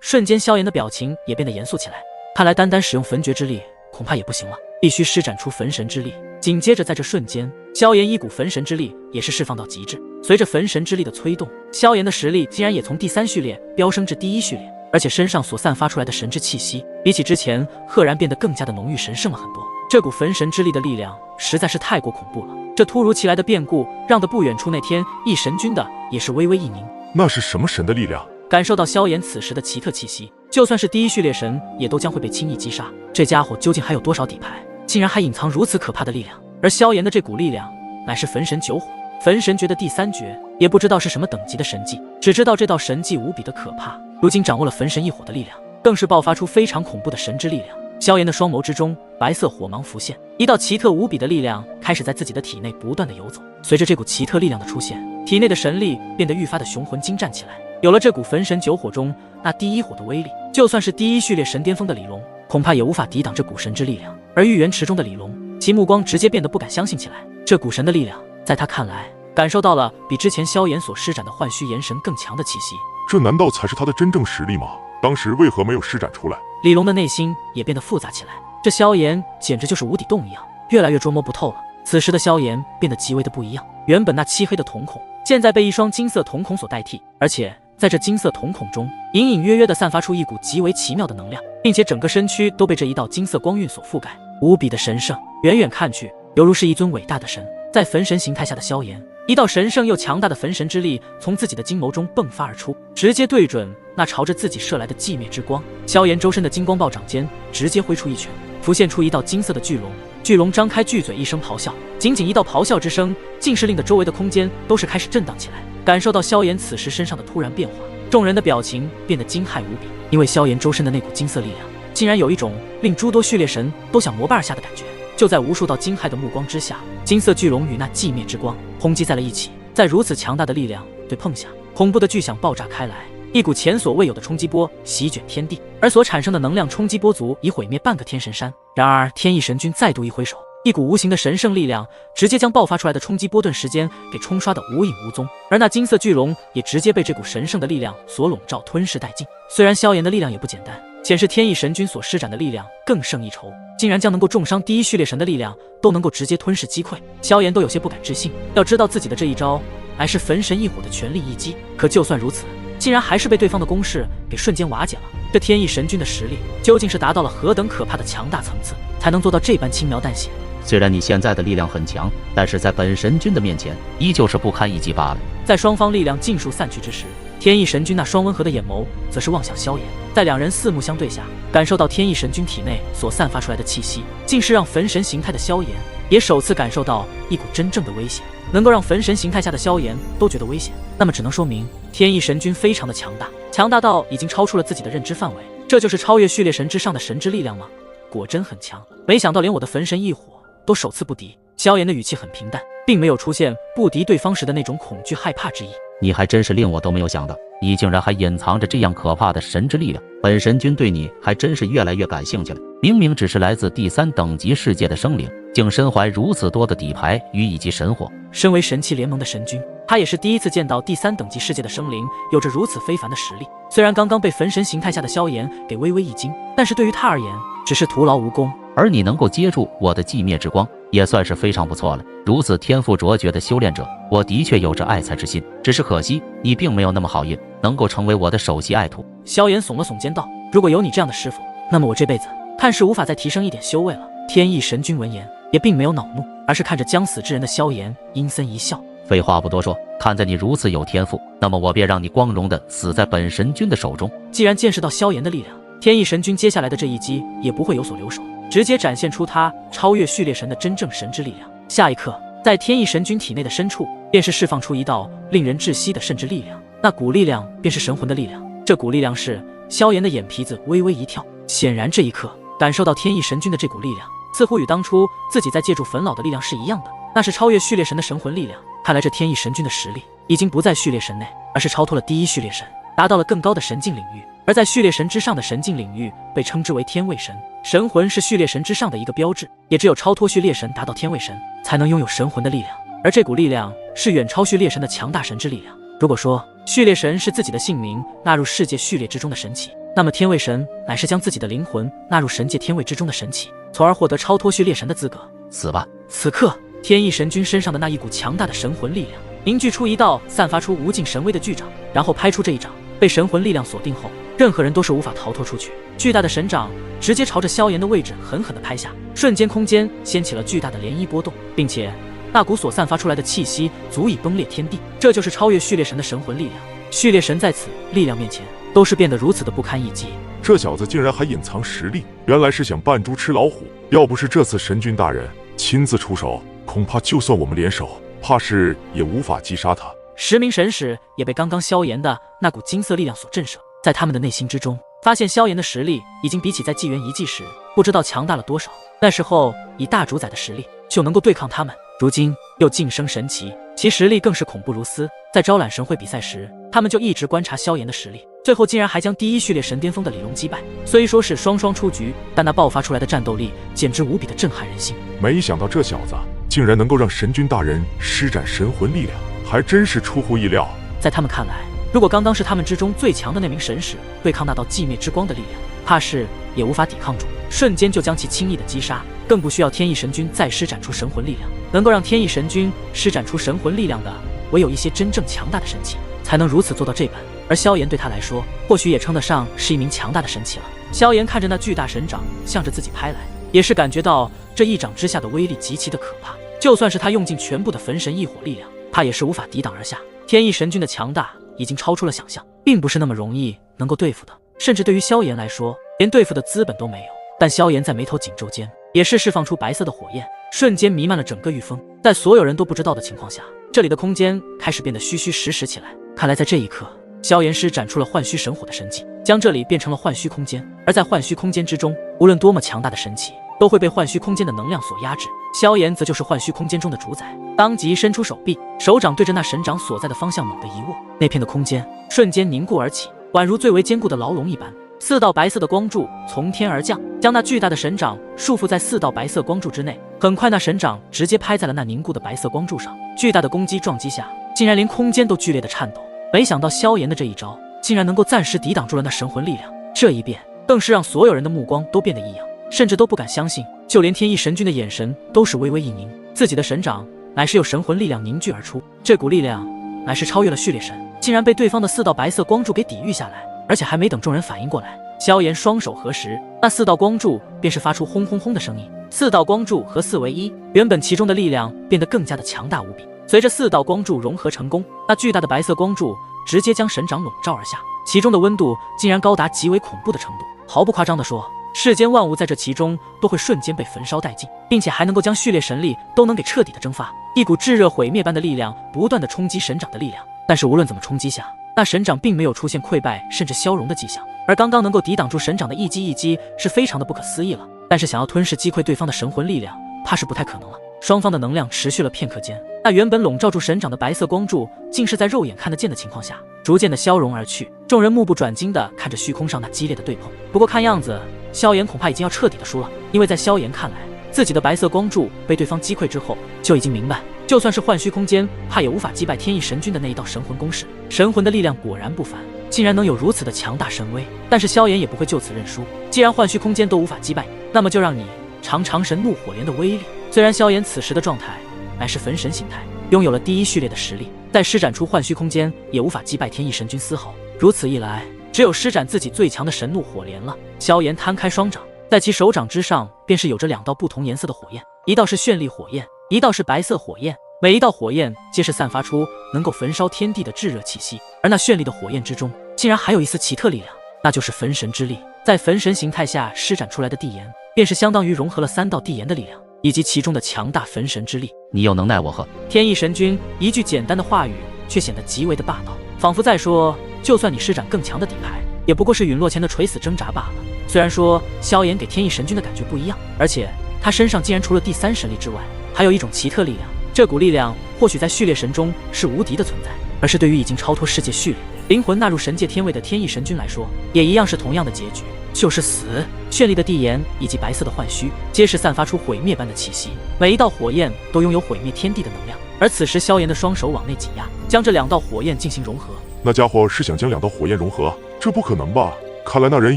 瞬间萧炎的表情也变得严肃起来。看来单单使用焚诀之力恐怕也不行了，必须施展出焚神之力。紧接着在这瞬间，萧炎一股焚神之力也是释放到极致。随着焚神之力的催动，萧炎的实力竟然也从第3序列飙升至第1序列，而且身上所散发出来的神之气息，比起之前赫然变得更加的浓郁神圣了很多。这股焚神之力的力量实在是太过恐怖了。这突如其来的变故，让得不远处那天翼神君的也是微微一凝。那是什么神的力量？感受到萧炎此时的奇特气息，就算是第1序列神也都将会被轻易击杀。这家伙究竟还有多少底牌，竟然还隐藏如此可怕的力量？而萧炎的这股力量乃是焚神九火，焚神诀的第3诀，也不知道是什么等级的神技，只知道这道神技无比的可怕。如今掌握了焚神一火的力量，更是爆发出非常恐怖的神之力量。萧炎的双眸之中，白色火芒浮现，一道奇特无比的力量开始在自己的体内不断的游走。随着这股奇特力量的出现，体内的神力变得愈发的雄浑精湛起来。有了这股焚神九火中那第1火的威力，就算是第1序列神巅峰的李龙，恐怕也无法抵挡这股神之力量。而玉元池中的李龙，其目光直接变得不敢相信起来。这股神的力量，在他看来，感受到了比之前萧炎所施展的幻虚炎神更强的气息。这难道才是他的真正实力吗？当时为何没有施展出来？李龙的内心也变得复杂起来。这萧炎简直就是无底洞一样，越来越捉摸不透了。此时的萧炎变得极为的不一样，原本那漆黑的瞳孔，现在被一双金色瞳孔所代替，而且在这金色瞳孔中，隐隐约约地散发出一股极为奇妙的能量，并且整个身躯都被这一道金色光晕所覆盖，无比的神圣，远远看去，犹如是一尊伟大的神。在焚神形态下的萧炎，一道神圣又强大的焚神之力从自己的金眸中迸发而出，直接对准那朝着自己射来的寂灭之光。萧炎周身的金光暴涨间，直接挥出一拳，浮现出一道金色的巨龙。巨龙张开巨嘴，一声咆哮，仅仅一道咆哮之声，竟是令得周围的空间都是开始震荡起来。感受到萧炎此时身上的突然变化，众人的表情变得惊骇无比，因为萧炎周身的那股金色力量，竟然有一种令诸多序列神都想膜拜而下的感觉。就在无数道惊骇的目光之下，金色巨龙与那寂灭之光轰击在了一起，在如此强大的力量对碰下，恐怖的巨响爆炸开来，一股前所未有的冲击波席卷天地，而所产生的能量冲击波足以毁灭半个天神山。然而天翼神君再度一挥手，一股无形的神圣力量直接将爆发出来的冲击波顿时间给冲刷得无影无踪，而那金色巨龙也直接被这股神圣的力量所笼罩，吞噬殆尽。虽然萧炎的力量也不简单，显示天翼神君所施展的力量更胜一筹，竟然将能够重伤第1序列神的力量都能够直接吞噬击溃，萧炎都有些不敢置信。要知道自己的这一招乃是焚神一火的全力一击，可就算如此，竟然还是被对方的攻势给瞬间瓦解了。这天翼神君的实力究竟是达到了何等可怕的强大层次，才能做到这般轻描淡写？虽然你现在的力量很强，但是在本神君的面前，依旧是不堪一击罢了。在双方力量尽数散去之时，天翼神君那双温和的眼眸则是望向萧炎。在两人四目相对下，感受到天翼神君体内所散发出来的气息，竟是让焚神形态的萧炎也首次感受到一股真正的危险。能够让焚神形态下的萧炎都觉得危险，那么只能说明天翼神君非常的强大，强大到已经超出了自己的认知范围。这就是超越序列神之上的神之力量吗？果真很强，没想到连我的焚神一火都首次不敌。萧炎的语气很平淡，并没有出现不敌对方时的那种恐惧害怕之意。你还真是令我都没有想到，你竟然还隐藏着这样可怕的神之力量。本神君对你还真是越来越感兴趣了。明明只是来自第3等级世界的生灵，竟身怀如此多的底牌与以及神火。身为神器联盟的神君，他也是第一次见到第3等级世界的生灵有着如此非凡的实力。虽然刚刚被焚神形态下的萧炎给微微一惊，但是对于他而言只是徒劳无功。而你能够接住我的寂灭之光，也算是非常不错了。如此天赋卓绝的修炼者，我的确有着爱才之心，只是可惜你并没有那么好运，能够成为我的首席爱徒。萧炎耸了耸肩道，如果有你这样的师傅，那么我这辈子看是无法再提升一点修为了。天翼神君闻言也并没有恼怒，而是看着将死之人的萧炎阴森一笑，废话不多说，看在你如此有天赋，那么我便让你光荣的死在本神君的手中。既然见识到萧炎的力量，天翼神君接下来的这一击也不会有所留手，直接展现出他超越序列神的真正神之力量。下一刻，在天翼神君体内的深处，便是释放出一道令人窒息的甚至力量，那股力量便是神魂的力量。这股力量是萧炎的眼皮子微微一跳，显然这一刻感受到天翼神君的这股力量，似乎与当初自己在借助焚老的力量是一样的，那是超越序列神的神魂力量。看来这天翼神君的实力已经不在序列神内，而是超脱了第1序列神，达到了更高的神境领域。而在序列神之上的神境领域被称之为天位神，神魂是序列神之上的一个标志，也只有超脱序列神达到天位神，才能拥有神魂的力量。而这股力量是远超序列神的强大神之力量。如果说序列神是自己的姓名纳入世界序列之中的神奇，那么天位神乃是将自己的灵魂纳入神界天位之中的神奇，从而获得超脱序列神的资格。死吧！此刻，天翼神君身上的那一股强大的神魂力量凝聚出一道散发出无尽神威的巨掌，然后拍出这一掌。被神魂力量锁定后，任何人都是无法逃脱出去。巨大的神掌直接朝着萧炎的位置狠狠地拍下，瞬间空间掀起了巨大的涟漪波动，并且那股所散发出来的气息足以崩裂天地。这就是超越序列神的神魂力量。序列神在此力量面前都是变得如此的不堪一击。这小子竟然还隐藏实力，原来是想扮猪吃老虎。要不是这次神君大人亲自出手，恐怕就算我们联手，怕是也无法击杀他。10名神使也被刚刚萧炎的那股金色力量所震慑，在他们的内心之中，发现萧炎的实力已经比起在纪元遗迹时不知道强大了多少。那时候以大主宰的实力就能够对抗他们，如今又晋升神奇，其实力更是恐怖如斯。在招揽神会比赛时，他们就一直观察萧炎的实力，最后竟然还将第一序列神巅峰的李龙击败。虽说是双双出局，但那爆发出来的战斗力简直无比的震撼人心。没想到这小子竟然能够让神君大人施展神魂力量，还真是出乎意料。在他们看来，如果刚刚是他们之中最强的那名神使对抗那道寂灭之光的力量，怕是也无法抵抗住，瞬间就将其轻易的击杀。更不需要天翼神君再施展出神魂力量，能够让天翼神君施展出神魂力量的，唯有一些真正强大的神器才能如此做到这般。而萧炎对他来说，或许也称得上是一名强大的神器了。萧炎看着那巨大神掌向着自己拍来，也是感觉到这一掌之下的威力极其的可怕，就算是他用尽全部的焚神异火力量，他也是无法抵挡而下。天翼神君的强大已经超出了想象，并不是那么容易能够对付的，甚至对于萧炎来说，连对付的资本都没有。但萧炎在眉头紧皱间，也是释放出白色的火焰，瞬间弥漫了整个御风。在所有人都不知道的情况下，这里的空间开始变得虚虚实实起来。看来在这一刻，萧炎施展出了幻虚神火的神技，将这里变成了幻虚空间。而在幻虚空间之中，无论多么强大的神器，都会被幻虚空间的能量所压制。萧炎则就是幻虚空间中的主宰，当即伸出手臂，手掌对着那神掌所在的方向猛地一握，那片的空间瞬间凝固而起，宛如最为坚固的牢笼一般。4道白色的光柱从天而降，将那巨大的神掌束缚在4道白色光柱之内。很快，那神掌直接拍在了那凝固的白色光柱上，巨大的攻击撞击下，竟然连空间都剧烈的颤抖。没想到萧炎的这一招，竟然能够暂时抵挡住了那神魂力量。这一变，更是让所有人的目光都变得异样，甚至都不敢相信。就连天翼神君的眼神都是微微一凝，自己的神掌乃是由神魂力量凝聚而出，这股力量乃是超越了序列神，竟然被对方的4道白色光柱给抵御下来。而且还没等众人反应过来，萧炎双手合十，那4道光柱便是发出轰轰轰的声音。4道光柱合4为1，原本其中的力量变得更加的强大无比。随着4道光柱融合成功，那巨大的白色光柱直接将神掌笼罩而下，其中的温度竟然高达极为恐怖的程度。毫不夸张地说，世间万物在这其中都会瞬间被焚烧殆尽，并且还能够将序列神力都能给彻底的蒸发。一股炙热毁灭般的力量不断的冲击神掌的力量，但是无论怎么冲击下，那神掌并没有出现溃败甚至消融的迹象。而刚刚能够抵挡住神掌的一击是非常的不可思议了，但是想要吞噬击溃对方的神魂力量，怕是不太可能了。双方的能量持续了片刻间，那原本笼罩住神掌的白色光柱竟是在肉眼看得见的情况下逐渐的消融而去。众人目不转睛地看着虚空上那激烈的对碰。不过看样子萧炎恐怕已经要彻底的输了，因为在萧炎看来，自己的白色光柱被对方击溃之后，就已经明白就算是幻虚空间，怕也无法击败天翼神君的那一道神魂攻势。神魂的力量果然不凡，竟然能有如此的强大神威。但是萧炎也不会就此认输，既然幻虚空间都无法击败你，那么就让你尝尝神怒火莲的威力。虽然萧炎此时的状态乃是焚神形态，拥有了第一序列的实力，再施展出幻虚空间也无法击败天翼神君丝毫。如此一来，只有施展自己最强的神怒火莲了。萧炎摊开双掌，在其手掌之上便是有着2道不同颜色的火焰，一道是绚丽火焰，一道是白色火焰。每一道火焰皆是散发出能够焚烧天地的炙热气息，而那绚丽的火焰之中竟然还有一丝奇特力量，那就是焚神之力。在焚神形态下施展出来的地炎，便是相当于融合了3道地炎的力量，以及其中的强大焚神之力。你有能耐我何？天翼神君一句简单的话语，却显得极为的霸道，仿佛在说，就算你施展更强的底牌，也不过是陨落前的垂死挣扎罢了。虽然说萧炎给天翼神君的感觉不一样，而且他身上竟然除了第3神力之外，还有一种奇特力量。这股力量或许在序列神中是无敌的存在，而是对于已经超脱世界序列，灵魂纳入神界天位的天翼神君来说，也一样是同样的结局，就是死。绚丽的地炎以及白色的幻虚，皆是散发出毁灭般的气息，每一道火焰都拥有毁灭天地的能量。而此时萧炎的双手往内挤压，将这2道火焰进行融合。那家伙是想将2道火焰融合？这不可能吧？看来那人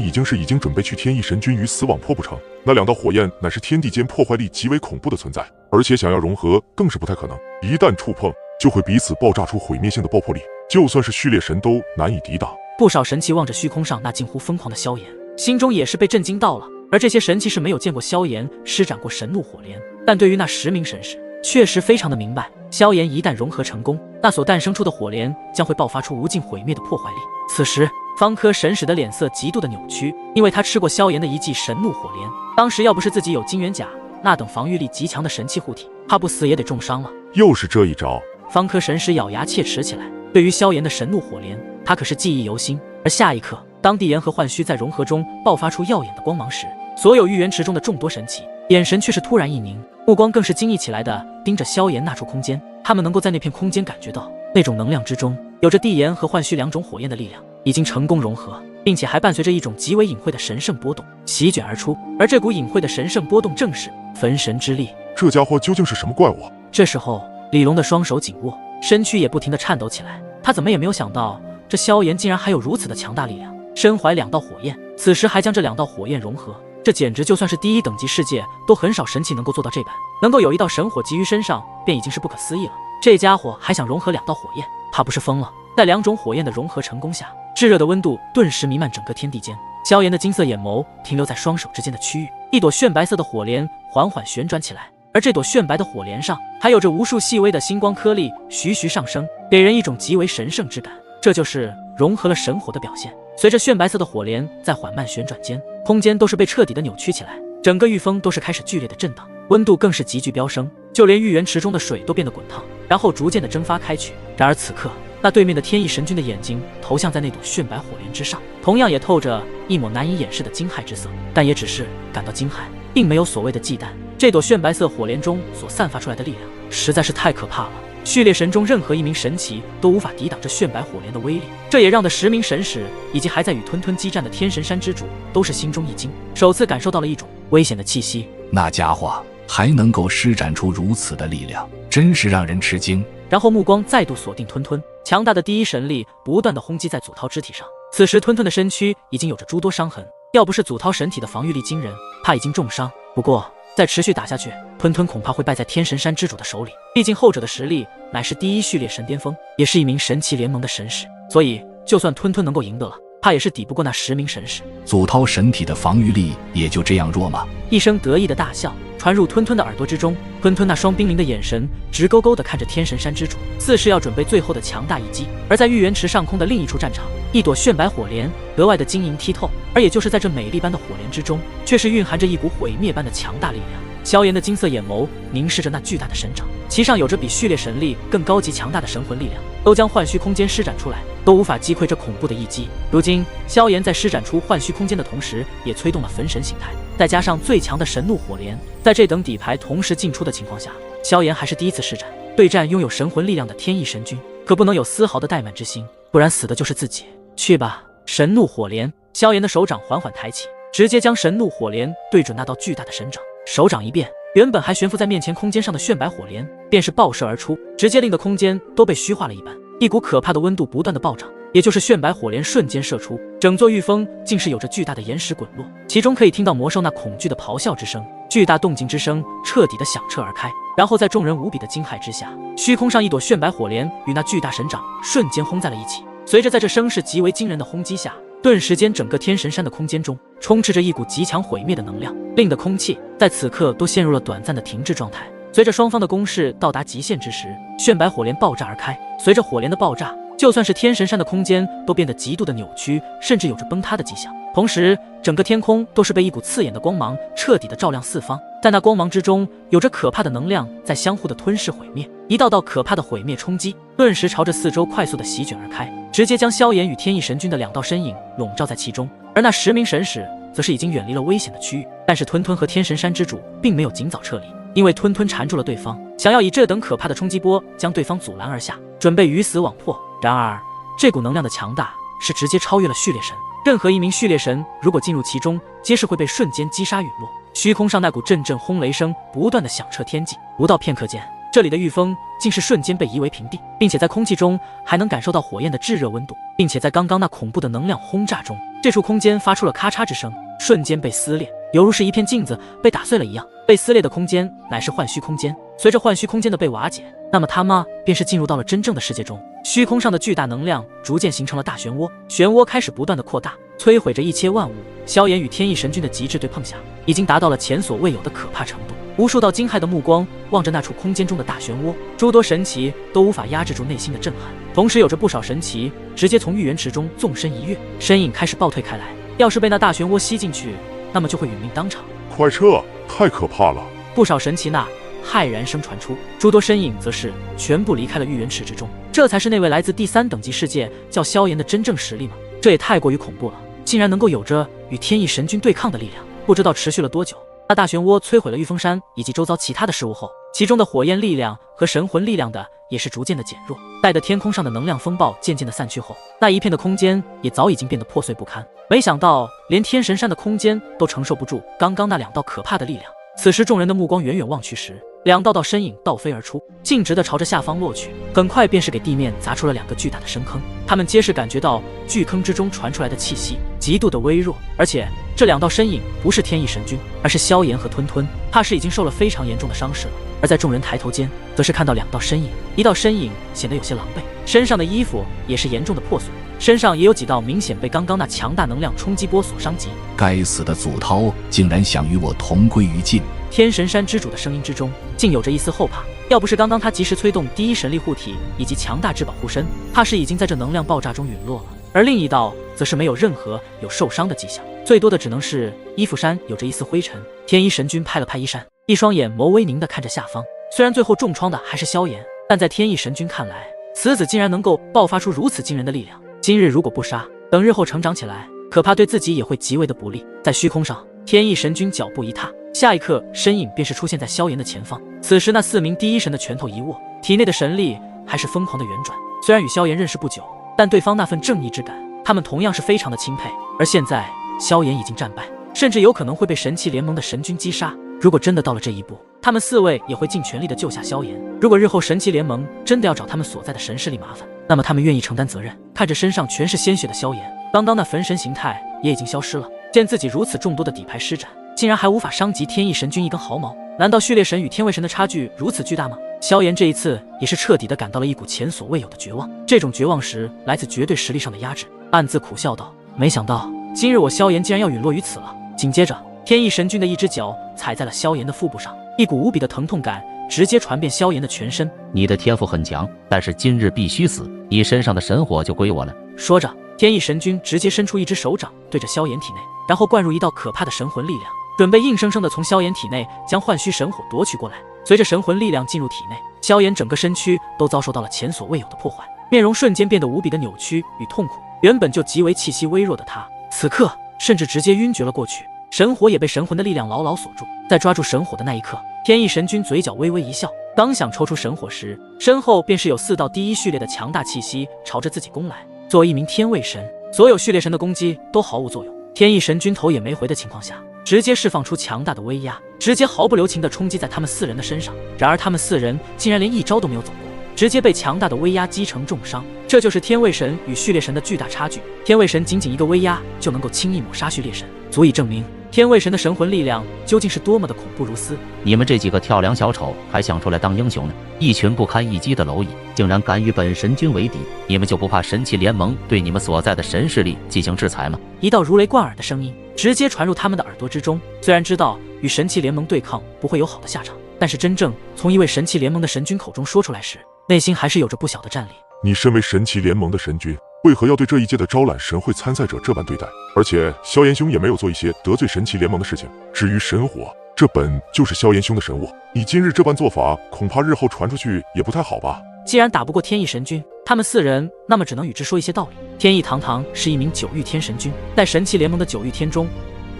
已经准备去天翼神君于死网破不成。那2道火焰乃是天地间破坏力极为恐怖的存在，而且想要融合更是不太可能，一旦触碰就会彼此爆炸出毁灭性的爆破力，就算是序列神都难以抵挡。不少神祇望着虚空上那近乎疯狂的萧炎，心中也是被震惊到了。而这些神祇是没有见过萧炎施展过神怒火莲，但对于那10名神使确实非常的明白，萧炎一旦融合成功，那所诞生出的火莲将会爆发出无尽毁灭的破坏力。此时方科神使的脸色极度的扭曲，因为他吃过萧炎的一记神怒火莲，当时要不是自己有金元甲那等防御力极强的神器护体，怕不死也得重伤了。又是这一招，方科神使咬牙切齿起来。对于萧炎的神怒火莲，他可是记忆犹新。而下一刻，当帝炎和幻虚在融合中爆发出耀眼的光芒时，所有玉元池中的众多神祇眼神却是突然一凝，目光更是惊异起来的盯着萧炎那处空间。他们能够在那片空间感觉到那种能量之中有着帝炎和幻虚2种火焰的力量，已经成功融合，并且还伴随着一种极为隐晦的神圣波动席卷而出。而这股隐晦的神圣波动正是焚神之力。这家伙究竟是什么怪物？这时候李龙的双手紧握，身躯也不停地颤抖起来。他怎么也没有想到，这萧炎竟然还有如此的强大力量，身怀2道火焰，此时还将这2道火焰融合，这简直就算是第1等级世界都很少神器能够做到这般，能够有1道神火集于身上便已经是不可思议了。这家伙还想融合2道火焰，怕不是疯了？在2种火焰的融合成功下，炙热的温度顿时弥漫整个天地间。萧炎的金色眼眸停留在双手之间的区域，一朵炫白色的火莲缓缓旋转起来，而这朵炫白的火莲上还有着无数细微的星光颗粒徐徐上升，给人一种极为神圣之感。这就是融合了神火的表现。随着炫白色的火莲在缓慢旋转间，空间都是被彻底的扭曲起来，整个玉峰都是开始剧烈的震荡，温度更是急剧飙升，就连玉元池中的水都变得滚烫，然后逐渐的蒸发开去。然而此刻，那对面的天翼神君的眼睛投向在那朵炫白火莲之上，同样也透着一抹难以掩饰的惊骇之色，但也只是感到惊骇，并没有所谓的忌惮。这朵炫白色火莲中所散发出来的力量实在是太可怕了，序列神中任何1名神祇都无法抵挡这炫白火莲的威力。这也让的10名神使以及还在与吞吞激战的天神山之主都是心中一惊，首次感受到了一种危险的气息。那家伙还能够施展出如此的力量，真是让人吃惊。然后目光再度锁定吞吞，强大的第1神力不断的轰击在祖韬肢体上。此时吞吞的身躯已经有着诸多伤痕，要不是祖韬神体的防御力惊人，怕已经重伤。不过再持续打下去，吞吞恐怕会败在天神山之主的手里，毕竟后者的实力乃是第1序列神巅峰，也是1名神奇联盟的神使，所以就算吞吞能够赢得了，怕也是抵不过那10名神使。祖韬神体的防御力也就这样弱吗？一声得意的大笑传入吞吞的耳朵之中，吞吞那双冰凌的眼神直勾勾地看着天神山之主，似是要准备最后的强大一击。而在玉元池上空的另一处战场，一朵炫白火莲格外的晶莹剔透，而也就是在这美丽般的火莲之中，却是蕴含着一股毁灭般的强大力量。萧炎的金色眼眸凝视着那巨大的神掌，其上有着比序列神力更高级强大的神魂力量，都将幻虚空间施展出来，都无法击溃这恐怖的一击。如今萧炎在施展出幻虚空间的同时，也催动了焚神形态，再加上最强的神怒火莲，在这等底牌同时进出的情况下，萧炎还是第1次施展对战拥有神魂力量的天翼神君，可不能有丝毫的怠慢之心，不然死的就是自己。去吧，神怒火莲！萧炎的手掌缓缓抬起，直接将神怒火莲对准那道巨大的神掌。手掌一变，原本还悬浮在面前空间上的炫白火莲便是爆射而出，直接令的空间都被虚化了一般。一股可怕的温度不断的暴涨，也就是炫白火莲瞬间射出，整座玉峰竟是有着巨大的岩石滚落，其中可以听到魔兽那恐惧的咆哮之声，巨大动静之声彻底的响彻而开。然后在众人无比的惊骇之下，虚空上一朵炫白火莲与那巨大神掌瞬间轰在了一起。随着在这声势极为惊人的轰击下，顿时间整个天神山的空间中充斥着一股极强毁灭的能量，令的空气在此刻都陷入了短暂的停滞状态。随着双方的攻势到达极限之时，炫白火莲爆炸而开，随着火莲的爆炸，就算是天神山的空间都变得极度的扭曲，甚至有着崩塌的迹象。同时整个天空都是被一股刺眼的光芒彻底的照亮四方，在那光芒之中有着可怕的能量在相互的吞噬毁灭，一道道可怕的毁灭冲击顿时朝着四周快速的席卷而开，直接将萧炎与天翼神君的2道身影笼罩在其中。而那10名神使则是已经远离了危险的区域，但是吞吞和天神山之主并没有尽早撤离，因为吞吞缠住了对方，想要以这等可怕的冲击波将对方阻拦而下，准备鱼死网破。然而这股能量的强大是直接超越了序列神，任何一名序列神如果进入其中，皆是会被瞬间击杀陨落。虚空上那股阵阵轰雷声不断的响彻天际，不到片刻间，这里的御风竟是瞬间被夷为平地，并且在空气中还能感受到火焰的炙热温度，并且在刚刚那恐怖的能量轰炸中，这处空间发出了咔嚓之声，瞬间被撕裂，犹如是一片镜子被打碎了一样。被撕裂的空间乃是幻虚空间，随着幻虚空间的被瓦解，那么他们便是进入到了真正的世界中。虚空上的巨大能量逐渐形成了大漩涡，漩涡开始不断的扩大，摧毁着一切万物。萧炎与天意神君的极致对碰下，已经达到了前所未有的可怕程度。无数道惊骇的目光望着那处空间中的大漩涡，诸多神奇都无法压制住内心的震撼。同时有着不少神奇直接从玉元池中纵身一跃，身影开始暴退开来。要是被那大漩涡吸进去，那么就会殒命当场。快撤！太可怕了！不少神奇呐骇然声传出，诸多身影则是全部离开了玉元池之中。这才是那位来自第3等级世界叫萧炎的真正实力吗？这也太过于恐怖了，竟然能够有着与天意神君对抗的力量。不知道持续了多久，那大漩涡摧毁了玉峰山以及周遭其他的事物后，其中的火焰力量和神魂力量的也是逐渐的减弱，带得天空上的能量风暴渐渐的散去后，那一片的空间也早已经变得破碎不堪。没想到连天神山的空间都承受不住刚刚那2道可怕的力量。此时众人的目光远远望去时，2道身影倒飞而出，径直的朝着下方落去，很快便是给地面砸出了2个巨大的深坑。他们皆是感觉到巨坑之中传出来的气息极度的微弱，而且这2道身影不是天意神君，而是萧炎和吞吞，怕是已经受了非常严重的伤势了。而在众人抬头间，则是看到2道身影，一道身影显得有些狼狈，身上的衣服也是严重的破损，身上也有几道明显被刚刚那强大能量冲击波所伤及。该死的祖韬竟然想与我同归于尽！天神山之主的声音之中竟有着一丝后怕，要不是刚刚他及时催动第1神力护体以及强大至宝护身，怕是已经在这能量爆炸中陨落了。而另一道则是没有任何有受伤的迹象，最多的只能是衣服衫有着一丝灰尘。天一神君拍了拍衣衫，一双眼眸微凝地看着下方。虽然最后重创的还是萧炎，但在天意神君看来，此子竟然能够爆发出如此惊人的力量，今日如果不杀，等日后成长起来，可怕对自己也会极为的不利。在虚空上，天意神君脚步一踏，下一刻身影便是出现在萧炎的前方。此时那4名第1神的拳头一握，体内的神力还是疯狂的旋转。虽然与萧炎认识不久，但对方那份正义之感，他们同样是非常的钦佩。而现在萧炎已经战败，甚至有可能会被神器联盟的神君击杀。如果真的到了这一步，他们4位也会尽全力的救下萧炎。如果日后神奇联盟真的要找他们所在的神势力麻烦，那么他们愿意承担责任。看着身上全是鲜血的萧炎，刚刚那焚神形态也已经消失了。见自己如此众多的底牌施展，竟然还无法伤及天意神君一根毫毛，难道序列神与天位神的差距如此巨大吗？萧炎这一次也是彻底的感到了一股前所未有的绝望，这种绝望时来自绝对实力上的压制，暗自苦笑道：没想到今日我萧炎竟然要陨落于此了。紧接着天意神君的一只脚踩在了萧炎的腹部上，一股无比的疼痛感直接传遍萧炎的全身。你的天赋很强，但是今日必须死，你身上的神火就归我了。说着，天意神君直接伸出一只手掌对着萧炎体内，然后灌入一道可怕的神魂力量，准备硬生生的从萧炎体内将幻虚神火夺取过来。随着神魂力量进入体内，萧炎整个身躯都遭受到了前所未有的破坏，面容瞬间变得无比的扭曲与痛苦。原本就极为气息微弱的他，此刻甚至直接晕厥了过去。神火也被神魂的力量牢牢锁住。在抓住神火的那一刻，天意神君嘴角微微一笑，刚想抽出神火时，身后便是有4道第1序列的强大气息朝着自己攻来。作为一名天位神，所有序列神的攻击都毫无作用。天意神君头也没回的情况下，直接释放出强大的威压，直接毫不留情地冲击在他们4人的身上。然而他们4人竟然连一招都没有走过，直接被强大的威压击成重伤。这就是天位神与序列神的巨大差距。天位神仅仅一个威压就能够轻易抹杀序列神，足以证明天位神的神魂力量究竟是多么的恐怖如斯。你们这几个跳梁小丑还想出来当英雄呢？一群不堪一击的蝼蚁，竟然敢与本神君为敌，你们就不怕神器联盟对你们所在的神势力进行制裁吗？一道如雷贯耳的声音直接传入他们的耳朵之中。虽然知道与神器联盟对抗不会有好的下场，但是真正从一位神器联盟的神君口中说出来时，内心还是有着不小的战栗。你身为神器联盟的神君，为何要对这一届的招揽神会参赛者这般对待？而且萧炎兄也没有做一些得罪神器联盟的事情。至于神火，这本就是萧炎兄的神物，你今日这般做法，恐怕日后传出去也不太好吧。既然打不过天意神君，他们4人那么只能与之说一些道理。天意堂堂是一名9域天神君，在神器联盟的9域天中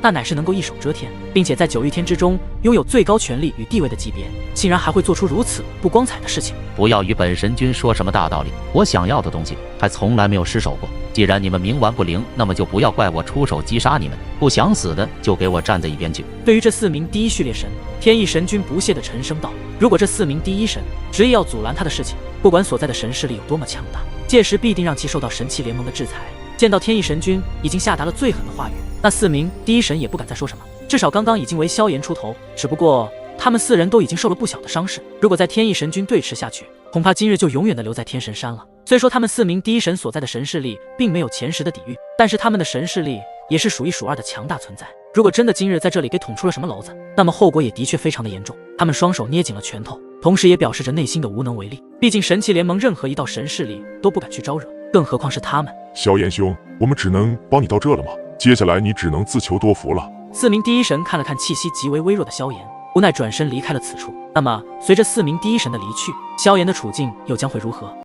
那乃是能够一手遮天，并且在九域天之中拥有最高权力与地位的级别，竟然还会做出如此不光彩的事情。不要与本神君说什么大道理，我想要的东西还从来没有失手过。既然你们冥顽不灵，那么就不要怪我出手击杀你们。不想死的就给我站在一边去。对于这4名第一序列神，天意神君不屑地沉声道：如果这4名第一神执意要阻拦他的事情，不管所在的神势力有多么强大，届时必定让其受到神器联盟的制裁。见到天意神君已经下达了最狠的话语，那4名第一神也不敢再说什么。至少刚刚已经为萧炎出头，只不过他们4人都已经受了不小的伤势，如果在天意神君对持下去，恐怕今日就永远的留在天神山了。虽说他们4名第一神所在的神势力并没有前10的底蕴，但是他们的神势力也是数1数2的强大存在。如果真的今日在这里给捅出了什么篓子，那么后果也的确非常的严重。他们双手捏紧了拳头，同时也表示着内心的无能为力。毕竟神器联盟任何一道神势力都不敢去招惹，更何况是他们。萧炎兄，我们只能帮你到这了吗？接下来你只能自求多福了。4名第一神看了看气息极为微弱的萧炎，无奈转身离开了此处。那么随着4名第一神的离去，萧炎的处境又将会如何？